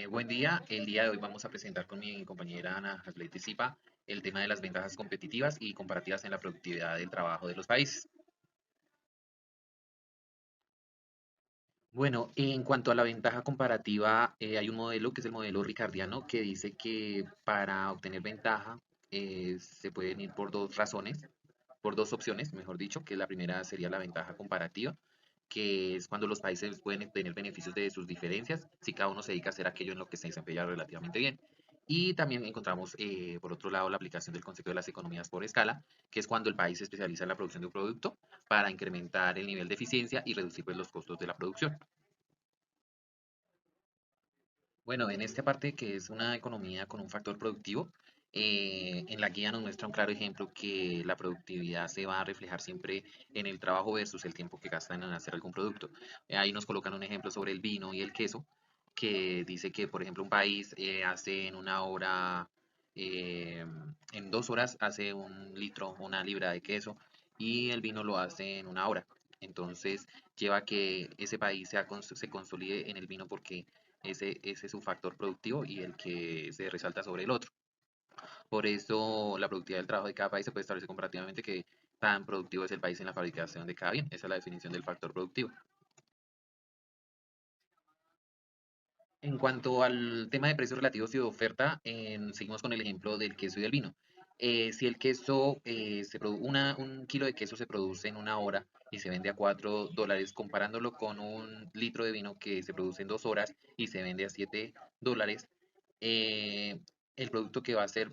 Buen día, el día de hoy vamos a presentar con mi compañera Ana Haslet Zipa el tema de las ventajas competitivas y comparativas en la productividad del trabajo de los países. Bueno, en cuanto a la ventaja comparativa, hay un modelo que es el modelo ricardiano que dice que para obtener ventaja se pueden ir por dos razones, por dos opciones, mejor dicho, que la primera sería la ventaja comparativa, que es cuando los países pueden tener beneficios de sus diferencias si cada uno se dedica a hacer aquello en lo que se desempeña relativamente bien. Y también encontramos, por otro lado, la aplicación del concepto de las economías por escala, que es cuando el país se especializa en la producción de un producto para incrementar el nivel de eficiencia y reducir pues, los costos de la producción. Bueno, en esta parte que es una economía con un factor productivo, en la guía nos muestra un claro ejemplo que la productividad se va a reflejar siempre en el trabajo versus el tiempo que gastan en hacer algún producto. Ahí nos colocan un ejemplo sobre el vino y el queso, que dice que, por ejemplo, un país hace en una hora, eh, en 2 horas hace un litro, una libra de queso, y el vino lo hace en una hora. Entonces, lleva a que ese país se consolide en el vino porque ese es un factor productivo y el que se resalta sobre el otro. Por eso la productividad del trabajo de cada país se puede establecer comparativamente que tan productivo es el país en la fabricación de cada bien. Esa es la definición del factor productivo. En cuanto al tema de precios relativos y de oferta, seguimos con el ejemplo del queso y del vino. Si el queso, un kilo de queso se produce en una hora y se vende a $4, comparándolo con un litro de vino que se produce en 2 horas y se vende a $7, eh, el producto que va a ser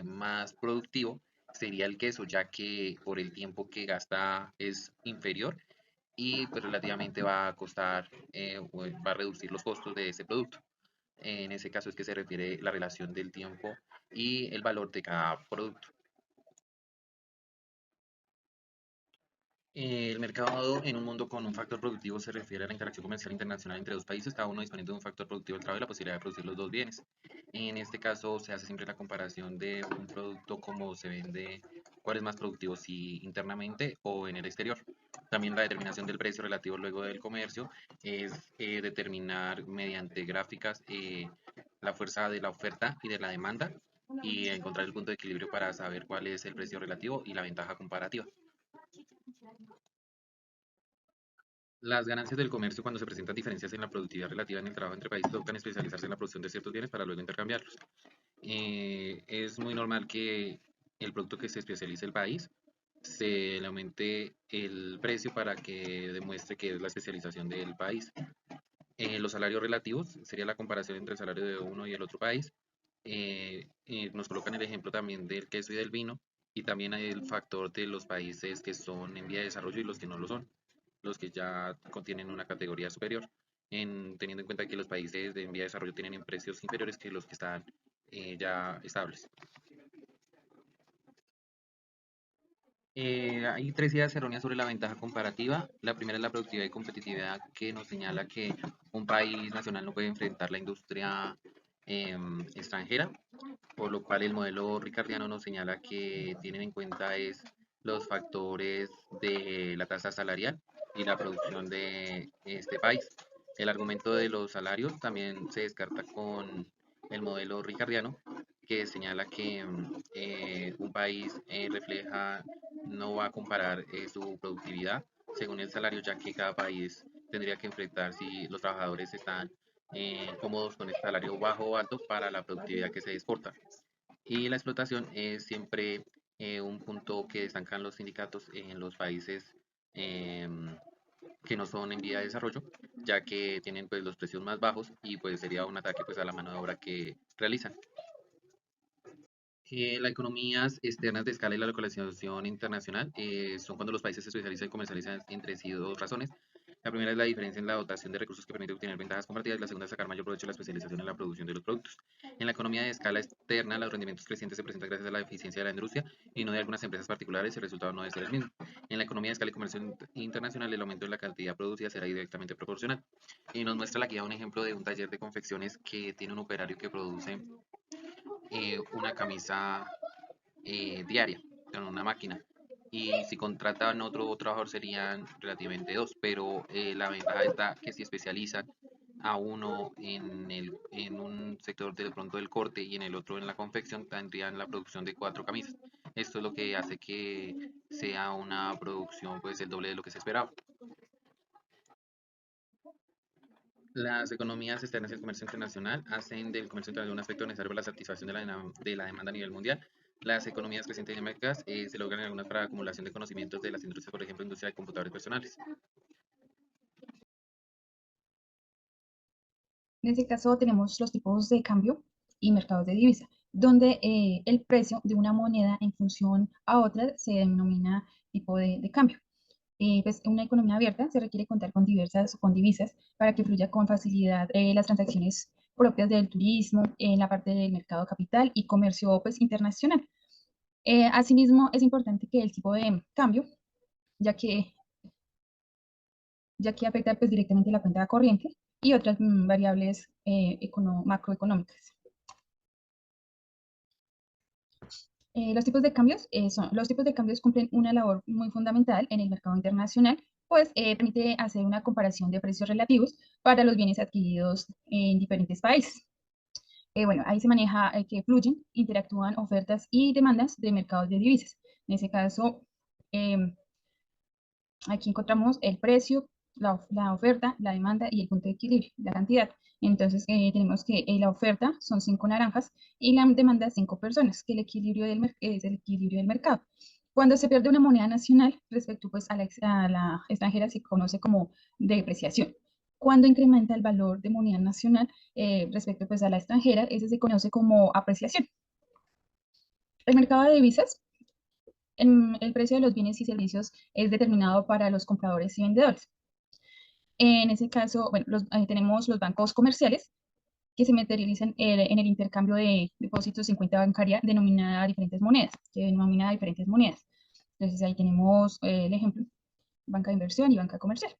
más productivo sería el queso, ya que por el tiempo que gasta es inferior y pues relativamente va a costar, va a reducir los costos de ese producto. En ese caso es que se refiere la relación del tiempo y el valor de cada producto. El mercado en un mundo con un factor productivo se refiere a la interacción comercial internacional entre dos países, cada uno disponiendo de un factor productivo del trabajo y la posibilidad de producir los dos bienes. En este caso se hace siempre la comparación de un producto como se vende, cuál es más productivo, si internamente o en el exterior. También la determinación del precio relativo luego del comercio es determinar mediante gráficas la fuerza de la oferta y de la demanda y encontrar el punto de equilibrio para saber cuál es el precio relativo y la ventaja comparativa. Las ganancias del comercio cuando se presentan diferencias en la productividad relativa en el trabajo entre países buscan especializarse en la producción de ciertos bienes para luego intercambiarlos. Es muy normal que el producto que se especialice el país se le aumente el precio para que demuestre que es la especialización del país. Los salarios relativos sería la comparación entre el salario de uno y el otro país. Nos colocan el ejemplo también del queso y del vino y también hay el factor de los países que son en vía de desarrollo y los que no lo son, los que ya contienen una categoría superior, teniendo en cuenta que los países de en vía de desarrollo tienen precios inferiores que los que están ya estables. Hay tres ideas erróneas sobre la ventaja comparativa. La primera es la productividad y competitividad, que nos señala que un país nacional no puede enfrentar la industria extranjera, por lo cual el modelo ricardiano nos señala que tienen en cuenta es los factores de la tasa salarial y la producción de este país. El argumento de los salarios también se descarta con el modelo ricardiano, que señala que un país refleja, no va a comparar su productividad según el salario, ya que cada país tendría que enfrentar si los trabajadores están cómodos con el salario bajo o alto para la productividad que se exporta. Y la explotación es siempre un punto que destacan los sindicatos en los países em, que no son en vía de desarrollo, ya que tienen pues los precios más bajos y pues sería un ataque pues a la mano de obra que realizan. Las economías externas de escala y la localización internacional son cuando los países se especializan y comercializan entre sí dos razones. La primera es la diferencia en la dotación de recursos que permite obtener ventajas comparativas y la segunda es sacar mayor provecho de la especialización en la producción de los productos. En la economía de escala externa, los rendimientos crecientes se presentan gracias a la eficiencia de la industria y no de algunas empresas particulares, el resultado no debe ser el mismo. En la economía de escala y comercio internacional, el aumento de la cantidad producida será directamente proporcional. Y nos muestra la guía un ejemplo de un taller de confecciones que tiene un operario que produce una camisa diaria con una máquina. Y si contratan otro trabajador serían relativamente dos, pero la ventaja está que si especializan a uno sector de pronto del corte y en el otro en la confección, tendrían la producción de 4 camisas. Esto es lo que hace que sea una producción pues el doble de lo que se esperaba. Las economías externas y el comercio internacional hacen del comercio internacional un aspecto necesario para la satisfacción de la demanda a nivel mundial. Las economías crecientes y dinámicas se logran en algunas para acumulación de conocimientos de las industrias, por ejemplo, industria de computadores personales. En este caso tenemos los tipos de cambio y mercados de divisa, donde el precio de una moneda en función a otra se denomina tipo de cambio. Pues en una economía abierta se requiere contar con diversas con divisas para que fluya con facilidad las transacciones propias del turismo, en la parte del mercado capital y comercio pues, internacional. Asimismo, es importante que el tipo de cambio, ya que, ya que afecta pues, directamente la cuenta corriente y otras variables macroeconómicas. Los tipos de cambios cumplen una labor muy fundamental en el mercado internacional, pues permite hacer una comparación de precios relativos para los bienes adquiridos en diferentes países. Bueno, ahí se maneja que fluyen, interactúan ofertas y demandas de mercados de divisas. En ese caso, em, aquí encontramos el precio, la oferta, la demanda y el punto de equilibrio, la cantidad. Entonces, tenemos que la oferta son 5 naranjas y la demanda 5 personas, que el equilibrio es el equilibrio del mercado. Cuando se pierde una moneda nacional respecto pues, a la extranjera, se conoce como depreciación. Cuando incrementa el valor de moneda nacional respecto pues, a la extranjera, ese se conoce como apreciación. El mercado de divisas, el precio de los bienes y servicios es determinado para los compradores y vendedores. En ese caso, bueno, tenemos los bancos comerciales que se materializan en el intercambio de depósitos en cuenta bancaria denominada diferentes monedas, que denomina diferentes monedas. Entonces ahí tenemos el ejemplo, banca de inversión y banca comercial.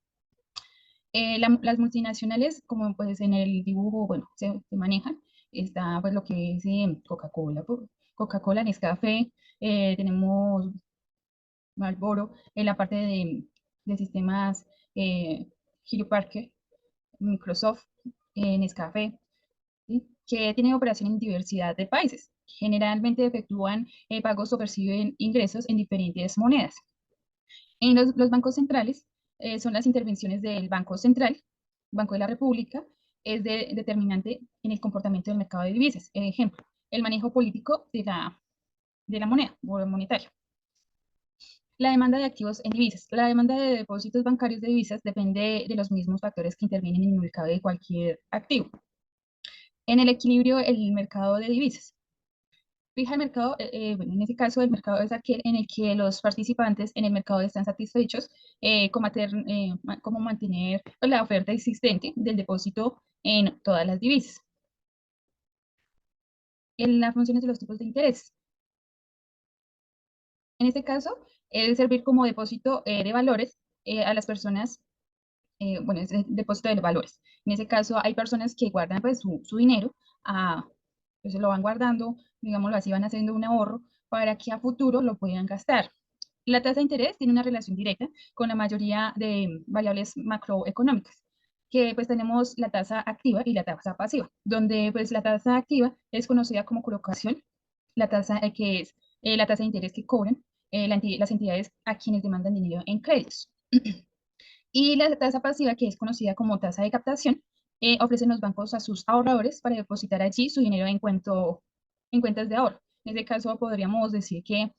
Las multinacionales, como pues en el dibujo, bueno, se manejan, está pues lo que es Coca-Cola, Coca-Cola, Nescafé, tenemos Marlboro, en la parte de sistemas Hewlett Packard, Microsoft, Nescafé, ¿sí? Que tienen operación en diversidad de países. Generalmente efectúan pagos o perciben ingresos en diferentes monedas. En los bancos centrales son las intervenciones del Banco Central, Banco de la República, es determinante en el comportamiento del mercado de divisas. Ejemplo, el manejo político de la moneda o monetario. La demanda de activos en divisas. La demanda de depósitos bancarios de divisas depende de los mismos factores que intervienen en el mercado de cualquier activo. En el equilibrio, el mercado de divisas. Fija el mercado, bueno, en este caso el mercado es aquel en el que los participantes en el mercado están satisfechos como mantener pues, la oferta existente del depósito en todas las divisas. En las funciones de los tipos de interés. En este caso, debe servir como depósito de valores a las personas bueno, es el depósito de valores. En ese caso, hay personas que guardan pues, su dinero, pues se lo van guardando, digámoslo así, van haciendo un ahorro para que a futuro lo puedan gastar. La tasa de interés tiene una relación directa con la mayoría de variables macroeconómicas, que pues tenemos la tasa activa y la tasa pasiva, donde pues la tasa activa es conocida como colocación, la tasa que es la tasa de interés que cobran las entidades a quienes demandan dinero en créditos. Y la tasa pasiva, que es conocida como tasa de captación, ofrecen los bancos a sus ahorradores para depositar allí su dinero en cuentas de ahorro. En este caso, podríamos decir que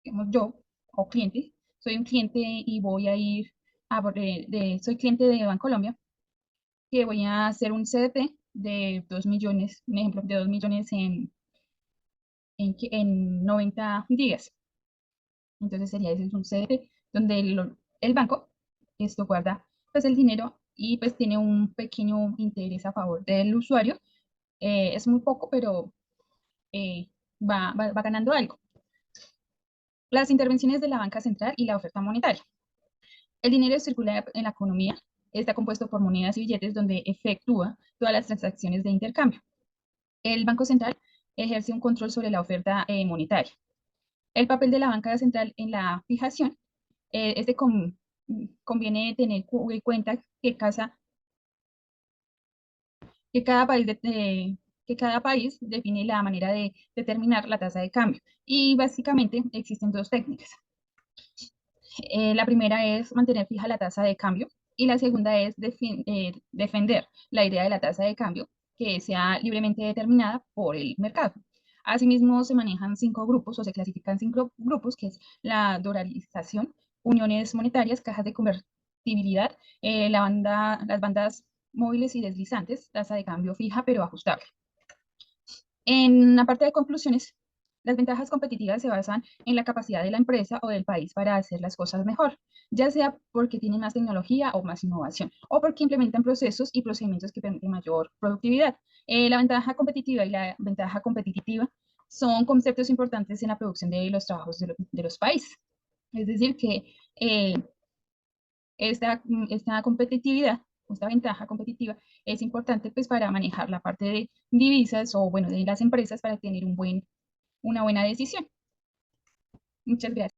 digamos, yo, o cliente, soy un cliente y voy a ir soy cliente de Bancolombia, que voy a hacer un CDT de 2 millones, un ejemplo, de 2 millones en 90 días. Entonces sería ese es un CDT donde el banco esto guarda pues el dinero y pues tiene un pequeño interés a favor del usuario. Es muy poco, pero va ganando algo. Las intervenciones de la banca central y la oferta monetaria. El dinero circula en la economía, está compuesto por monedas y billetes donde efectúa todas las transacciones de intercambio. El Banco Central ejerce un control sobre la oferta monetaria. El papel de la banca central en la fijación conviene tener en cuenta que que cada país, que cada país define la manera de determinar la tasa de cambio. Y básicamente existen dos técnicas. La primera es mantener fija la tasa de cambio y la segunda es defender la idea de la tasa de cambio que sea libremente determinada por el mercado. Asimismo, se manejan cinco grupos o se clasifican cinco grupos, que es la dolarización, uniones monetarias, cajas de convertibilidad, las bandas móviles y deslizantes, tasa de cambio fija pero ajustable. En la parte de conclusiones, las ventajas competitivas se basan en la capacidad de la empresa o del país para hacer las cosas mejor, ya sea porque tienen más tecnología o más innovación, o porque implementan procesos y procedimientos que permiten mayor productividad. La ventaja competitiva y la ventaja competitiva son conceptos importantes en la producción de los trabajos de los países. Es decir, que eh, esta competitividad, esta ventaja competitiva es importante pues para manejar la parte de divisas o bueno, de las empresas para tener una buena decisión. Muchas gracias.